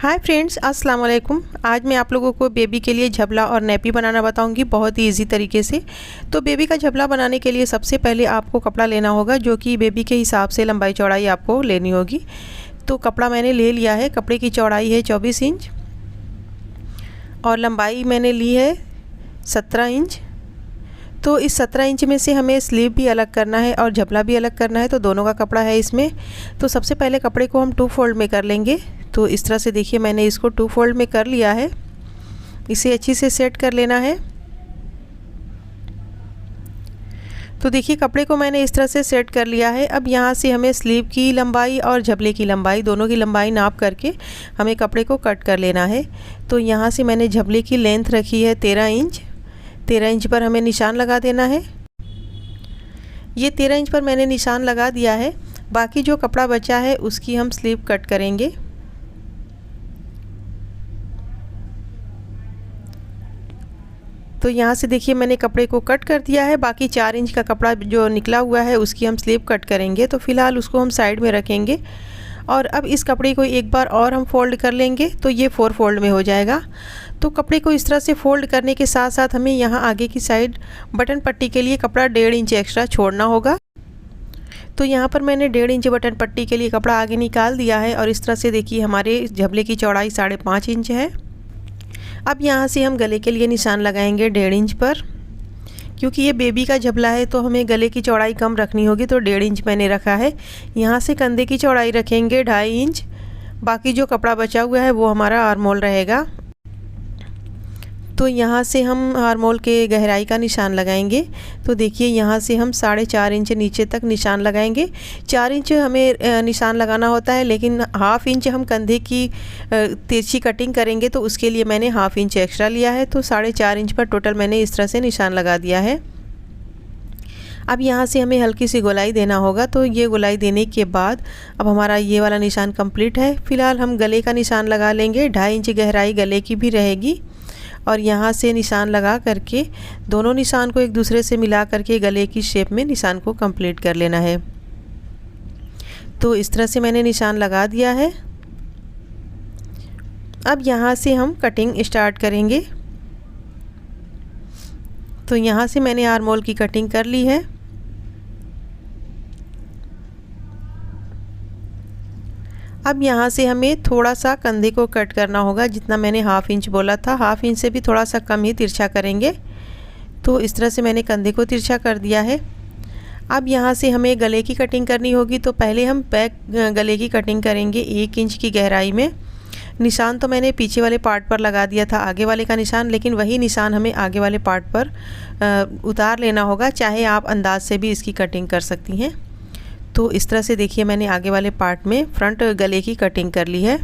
Hi friends, अस्सलाम वालेकुम। आज मैं आप लोगों को बेबी के लिए झबला और नैपी बनाना बताऊंगी बहुत ही इजी तरीके से। तो बेबी का झबला बनाने के लिए सबसे पहले आपको कपड़ा लेना होगा, जो कि बेबी के हिसाब से लंबाई चौड़ाई आपको लेनी होगी। तो कपड़ा मैंने ले लिया है। कपड़े की चौड़ाई है 24 इंच और लंबाई मैंने ली है 17 इंच। तो इस 17 इंच में से हमें स्लीव भी अलग करना है और झबला भी अलग करना है, तो दोनों का कपड़ा है इसमें। तो सबसे पहले कपड़े को हम 2 फोल्ड में कर लेंगे। तो इस तरह से देखिए मैंने इसको 2 फोल्ड में कर लिया है। इसे अच्छी से सेट कर लेना है। तो देखिए कपड़े को मैंने इस तरह से सेट कर लिया है। अब यहाँ से हमें स्लीव की लंबाई और झबले की लंबाई, दोनों की लंबाई नाप करके हमें कपड़े को कट कर लेना है। तो यहाँ से मैंने झबले की लेंथ रखी है 13 इंच। 13 इंच पर हमें निशान लगा देना है। ये 13 इंच पर मैंने निशान लगा दिया है। बाकी जो कपड़ा बचा है उसकी हम स्लीव कट करेंगे। तो यहाँ से देखिए मैंने कपड़े को कट कर दिया है। बाकी 4 इंच का कपड़ा जो निकला हुआ है उसकी हम स्लीव कट करेंगे। तो फ़िलहाल उसको हम साइड में रखेंगे और अब इस कपड़े को एक बार और हम फोल्ड कर लेंगे, तो ये 4 फोल्ड में हो जाएगा। तो कपड़े को इस तरह से फोल्ड करने के साथ साथ हमें यहाँ आगे की साइड बटन पट्टी के लिए कपड़ा 1.5 इंच एक्स्ट्रा छोड़ना होगा। तो यहाँ पर मैंने 1.5 इंच बटन पट्टी के लिए कपड़ा आगे निकाल दिया है और इस तरह से देखिए हमारे झबले की चौड़ाई 5.5 इंच है। अब यहाँ से हम गले के लिए निशान लगाएंगे 1.5 इंच पर। क्योंकि ये बेबी का झबला है तो हमें गले की चौड़ाई कम रखनी होगी, तो 1.5 इंच मैंने रखा है। यहाँ से कंधे की चौड़ाई रखेंगे 2.5 इंच। बाकी जो कपड़ा बचा हुआ है वो हमारा आर्म होल रहेगा। तो यहाँ से हम आर्म होल के गहराई का निशान लगाएंगे। तो देखिए यहाँ से हम 4.5 इंच नीचे तक निशान लगाएंगे। 4 इंच हमें निशान लगाना होता है, लेकिन हाफ़ इंच हम कंधे की तिरछी कटिंग करेंगे, तो उसके लिए मैंने हाफ़ इंच एक्स्ट्रा लिया है। तो 4.5 इंच पर टोटल मैंने इस तरह से निशान लगा दिया है। अब यहाँ से हमें हल्की सी गोलाई देना होगा। तो ये गोलाई देने के बाद अब हमारा ये वाला निशान कंप्लीट है। फ़िलहाल हम गले का निशान लगा लेंगे। 2.5 इंच गहराई गले की भी रहेगी और यहाँ से निशान लगा करके दोनों निशान को एक दूसरे से मिला करके गले की शेप में निशान को कंप्लीट कर लेना है। तो इस तरह से मैंने निशान लगा दिया है। अब यहाँ से हम कटिंग स्टार्ट करेंगे। तो यहाँ से मैंने आर्म होल की कटिंग कर ली है। अब यहाँ से हमें थोड़ा सा कंधे को कट करना होगा। जितना मैंने हाफ़ इंच बोला था, हाफ़ इंच से भी थोड़ा सा कम ही तिरछा करेंगे। तो इस तरह से मैंने कंधे को तिरछा कर दिया है। अब यहाँ से हमें गले की कटिंग करनी होगी। तो पहले हम बैक गले की कटिंग करेंगे 1 इंच की गहराई में। निशान तो मैंने पीछे वाले पार्ट पर लगा दिया था, आगे वाले का निशान, लेकिन वही निशान हमें आगे वाले पार्ट पर उतार लेना होगा। चाहे आप अंदाज से भी इसकी कटिंग कर सकती हैं। तो इस तरह से देखिए मैंने आगे वाले पार्ट में फ्रंट गले की कटिंग कर ली है।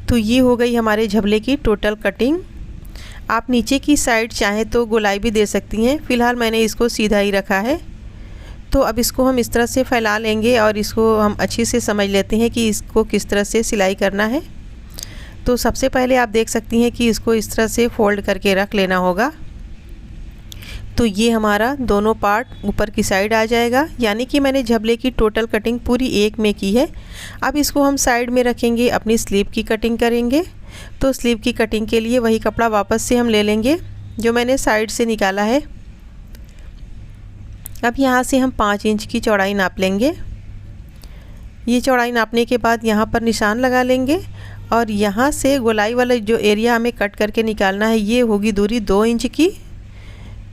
तो ये हो गई हमारे झबले की टोटल कटिंग। आप नीचे की साइड चाहें तो गोलाई भी दे सकती हैं। फ़िलहाल मैंने इसको सीधा ही रखा है। तो अब इसको हम इस तरह से फैला लेंगे और इसको हम अच्छे से समझ लेते हैं कि इसको किस तरह से सिलाई करना है। तो सबसे पहले आप देख सकती हैं कि इसको इस तरह से फोल्ड करके रख लेना होगा। तो ये हमारा दोनों पार्ट ऊपर की साइड आ जाएगा, यानी कि मैंने झबले की टोटल कटिंग पूरी एक में की है। अब इसको हम साइड में रखेंगे, अपनी स्लीव की कटिंग करेंगे। तो स्लीव की कटिंग के लिए वही कपड़ा वापस से हम ले लेंगे जो मैंने साइड से निकाला है। अब यहाँ से हम 5 इंच की चौड़ाई नाप लेंगे। ये चौड़ाई नापने के बाद यहाँ पर निशान लगा लेंगे और यहाँ से गोलाई वाला जो एरिया हमें कट करके निकालना है, ये होगी दूरी 2 इंच की।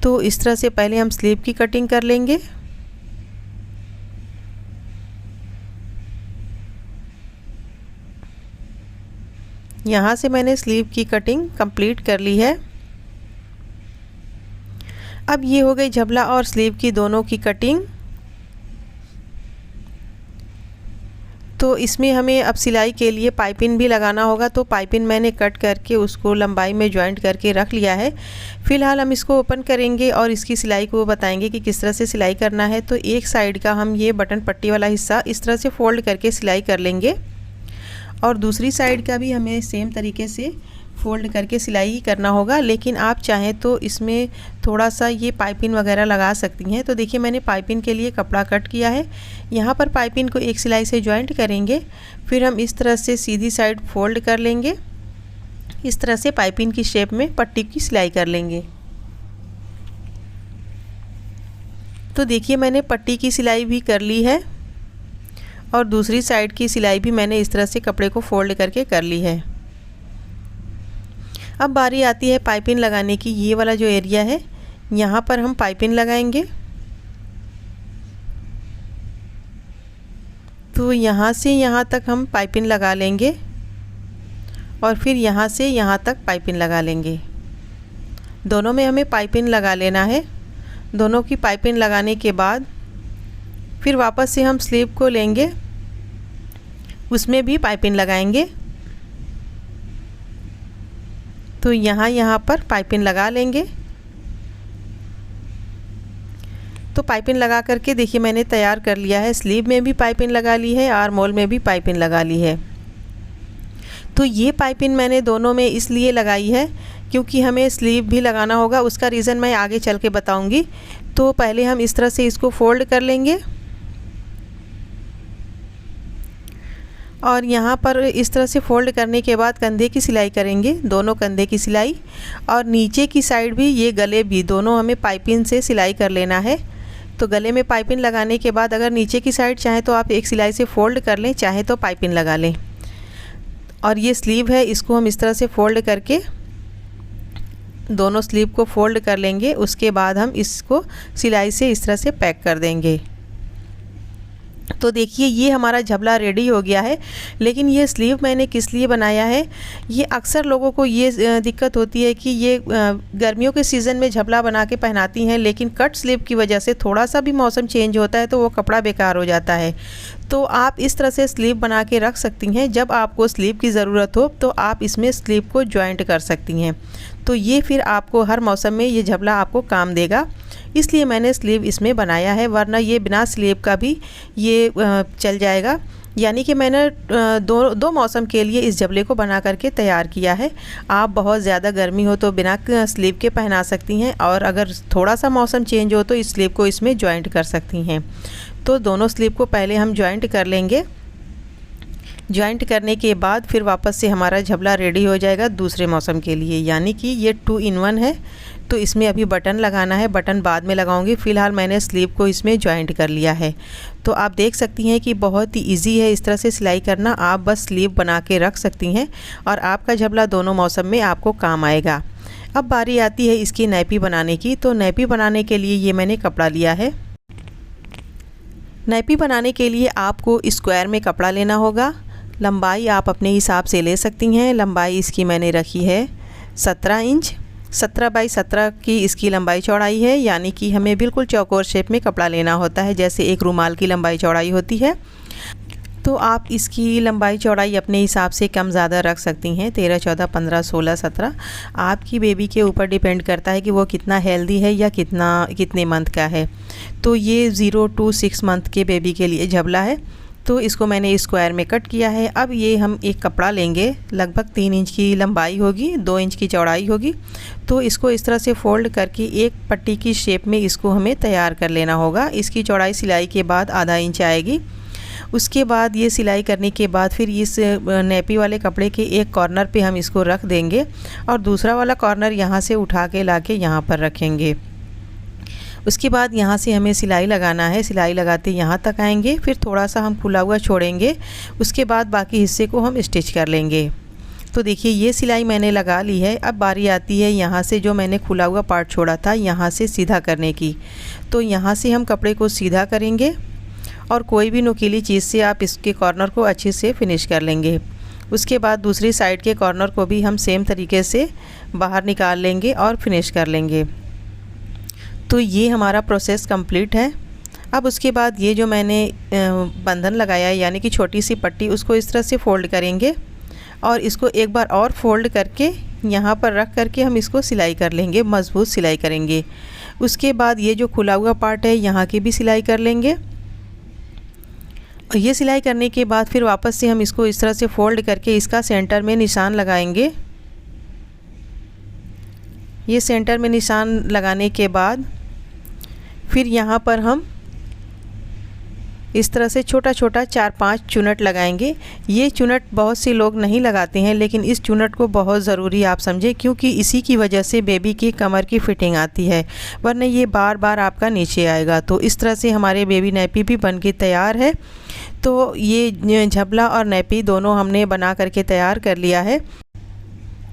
तो इस तरह से पहले हम स्लीव की कटिंग कर लेंगे। यहाँ से मैंने स्लीव की कटिंग कंप्लीट कर ली है। अब ये हो गई झबला और स्लीव की दोनों की कटिंग। तो इसमें हमें अब सिलाई के लिए पाइपिंग भी लगाना होगा। तो पाइपिंग मैंने कट करके उसको लंबाई में जॉइंट करके रख लिया है। फ़िलहाल हम इसको ओपन करेंगे और इसकी सिलाई को बताएंगे कि किस तरह से सिलाई करना है। तो एक साइड का हम ये बटन पट्टी वाला हिस्सा इस तरह से फोल्ड करके सिलाई कर लेंगे और दूसरी साइड का भी हमें सेम तरीके से फ़ोल्ड करके सिलाई करना होगा, लेकिन आप चाहें तो इसमें थोड़ा सा ये पाइपिंग वगैरह लगा सकती हैं। तो देखिए मैंने पाइपिंग के लिए कपड़ा कट किया है। यहाँ पर पाइपिंग को एक सिलाई से जॉइंट करेंगे, फिर हम इस तरह से सीधी साइड फ़ोल्ड कर लेंगे। इस तरह से पाइपिंग की शेप में पट्टी की सिलाई कर लेंगे। तो देखिए मैंने पट्टी की सिलाई भी कर ली है और दूसरी साइड की सिलाई भी मैंने इस तरह से कपड़े को फ़ोल्ड करके कर ली है। अब बारी आती है पाइपिंग लगाने की। ये वाला जो एरिया है यहाँ पर हम पाइपिंग लगाएंगे। तो यहाँ से यहाँ तक हम पाइपिंग लगा लेंगे और फिर यहाँ से यहाँ तक पाइपिंग लगा लेंगे। दोनों में हमें पाइपिंग लगा लेना है। दोनों की पाइपिंग लगाने के बाद फिर वापस से हम स्लीव को लेंगे, उसमें भी पाइपिंग लगाएंगे। तो यहाँ पर पाइपिंग लगा लेंगे। तो पाइपिंग लगा करके देखिए मैंने तैयार कर लिया है। स्लीव में भी पाइपिंग लगा ली है, आर्म होल में भी पाइपिंग लगा ली है। तो ये पाइपिंग मैंने दोनों में इसलिए लगाई है क्योंकि हमें स्लीव भी लगाना होगा। उसका रीज़न मैं आगे चल के बताऊंगी। तो पहले हम इस तरह से इसको फ़ोल्ड कर लेंगे और यहाँ पर इस तरह से फ़ोल्ड करने के बाद कंधे की सिलाई करेंगे, दोनों कंधे की सिलाई, और नीचे की साइड भी, ये गले भी, दोनों हमें पाइपिंग से सिलाई कर लेना है। तो गले में पाइपिंग लगाने के बाद अगर नीचे की साइड चाहे तो आप एक सिलाई से फ़ोल्ड कर लें, चाहे तो पाइपिंग लगा लें। और ये स्लीव है, इसको हम इस तरह से फ़ोल्ड करके दोनों स्लीव को फ़ोल्ड कर लेंगे। उसके बाद हम इसको सिलाई से इस तरह से पैक कर देंगे। तो देखिए ये हमारा झबला रेडी हो गया है। लेकिन ये स्लीव मैंने किस लिए बनाया है, ये अक्सर लोगों को ये दिक्कत होती है कि ये गर्मियों के सीज़न में झबला बना के पहनाती हैं, लेकिन कट स्लीव की वजह से थोड़ा सा भी मौसम चेंज होता है तो वो कपड़ा बेकार हो जाता है। तो आप इस तरह से स्लीव बना के रख सकती हैं। जब आपको स्लीव की ज़रूरत हो तो आप इसमें स्लीव को जॉइंट कर सकती हैं। तो ये फिर आपको हर मौसम में ये झबला आपको काम देगा, इसलिए मैंने स्लीव इसमें बनाया है, वरना ये बिना स्लीव का भी ये चल जाएगा। यानी कि मैंने दो मौसम के लिए इस झबले को बना करके तैयार किया है। आप बहुत ज़्यादा गर्मी हो तो बिना स्लीव के पहना सकती हैं, और अगर थोड़ा सा मौसम चेंज हो तो इस स्लीव को इसमें जॉइंट कर सकती हैं। तो दोनों स्लीव को पहले हम जॉइंट कर लेंगे। जॉइंट करने के बाद फिर वापस से हमारा झबला रेडी हो जाएगा दूसरे मौसम के लिए। यानी कि ये 2 in 1 है। तो इसमें अभी बटन लगाना है, बटन बाद में लगाऊंगी। फ़िलहाल मैंने स्लीव को इसमें जॉइंट कर लिया है। तो आप देख सकती हैं कि बहुत ही इजी है इस तरह से सिलाई करना। आप बस स्लीव बना के रख सकती हैं और आपका झबला दोनों मौसम में आपको काम आएगा। अब बारी आती है इसकी नैपी बनाने की। तो नैपी बनाने के लिए ये मैंने कपड़ा लिया है। नैपी बनाने के लिए आपको स्क्वायर में कपड़ा लेना होगा। लंबाई आप अपने हिसाब से ले सकती हैं। लंबाई इसकी मैंने रखी है 17 इंच। 17 बाई 17 की इसकी लंबाई चौड़ाई है। यानी कि हमें बिल्कुल चौकोर शेप में कपड़ा लेना होता है, जैसे एक रुमाल की लंबाई चौड़ाई होती है। तो आप इसकी लंबाई चौड़ाई अपने हिसाब से कम ज़्यादा रख सकती हैं। 13, 14, 15, 16, 17 आपकी बेबी के ऊपर डिपेंड करता है कि वो कितना हेल्दी है या कितने मंथ का है। तो ये 0 to 6 मंथ के बेबी के लिए झबला है। तो इसको मैंने स्क्वायर में कट किया है। अब ये हम एक कपड़ा लेंगे, लगभग 3 इंच की लंबाई होगी, 2 इंच की चौड़ाई होगी। तो इसको इस तरह से फ़ोल्ड करके एक पट्टी की शेप में इसको हमें तैयार कर लेना होगा। इसकी चौड़ाई सिलाई के बाद आधा इंच आएगी। उसके बाद ये सिलाई करने के बाद फिर इस नैपी वाले कपड़े के एक कॉर्नर पे हम इसको रख देंगे और दूसरा वाला कॉर्नर यहाँ से उठा के ला के यहाँ पर रखेंगे। उसके बाद यहाँ से हमें सिलाई लगाना है। सिलाई लगाते यहाँ तक आएंगे, फिर थोड़ा सा हम खुला हुआ छोड़ेंगे। उसके बाद बाकी हिस्से को हम स्टिच कर लेंगे। तो देखिए ये सिलाई मैंने लगा ली है। अब बारी आती है यहाँ से जो मैंने खुला हुआ पार्ट छोड़ा था यहाँ से सीधा करने की। तो यहाँ से हम कपड़े को सीधा करेंगे और कोई भी नुकीली चीज़ से आप इसके कॉर्नर को अच्छे से फिनिश कर लेंगे। उसके बाद दूसरी साइड के कॉर्नर को भी हम सेम तरीके से बाहर निकाल लेंगे और फिनिश कर लेंगे। तो ये हमारा प्रोसेस कंप्लीट है। अब उसके बाद ये जो मैंने बंधन लगाया है यानी कि छोटी सी पट्टी, उसको इस तरह से फ़ोल्ड करेंगे और इसको एक बार और फोल्ड करके यहाँ पर रख करके हम इसको सिलाई कर लेंगे, मज़बूत सिलाई करेंगे। उसके बाद ये जो खुला हुआ पार्ट है यहाँ की भी सिलाई कर लेंगे। ये सिलाई करने के बाद फिर वापस से हम इसको इस तरह से फ़ोल्ड करके इसका सेंटर में निशान लगाएंगे ये सेंटर में निशान लगाने के बाद फिर यहाँ पर हम इस तरह से छोटा छोटा 4-5 चुनट लगाएंगे। ये चुनट बहुत से लोग नहीं लगाते हैं, लेकिन इस चुनट को बहुत ज़रूरी आप समझें, क्योंकि इसी की वजह से बेबी की कमर की फिटिंग आती है, वरना ये बार बार आपका नीचे आएगा। तो इस तरह से हमारे बेबी नैपी भी बन के तैयार है। तो ये झबला और नैपी दोनों हमने बना करके तैयार कर लिया है।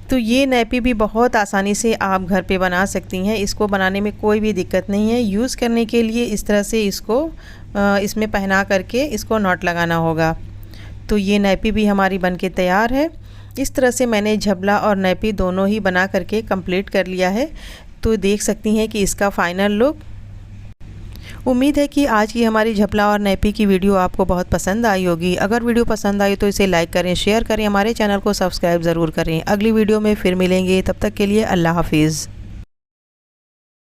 तो ये नैपी भी बहुत आसानी से आप घर पे बना सकती हैं। इसको बनाने में कोई भी दिक्कत नहीं है। यूज़ करने के लिए इस तरह से इसको इसमें पहना करके इसको नॉट लगाना होगा। तो ये नैपी भी हमारी बनके तैयार है। इस तरह से मैंने झबला और नैपी दोनों ही बना करके कंप्लीट कर लिया है। तो देख सकती हैं कि इसका फ़ाइनल लुक। उम्मीद है कि आज की हमारी झबला और नैपी की वीडियो आपको बहुत पसंद आई होगी। अगर वीडियो पसंद आई तो इसे लाइक करें, शेयर करें, हमारे चैनल को सब्सक्राइब ज़रूर करें। अगली वीडियो में फिर मिलेंगे, तब तक के लिए अल्लाह हाफिज़।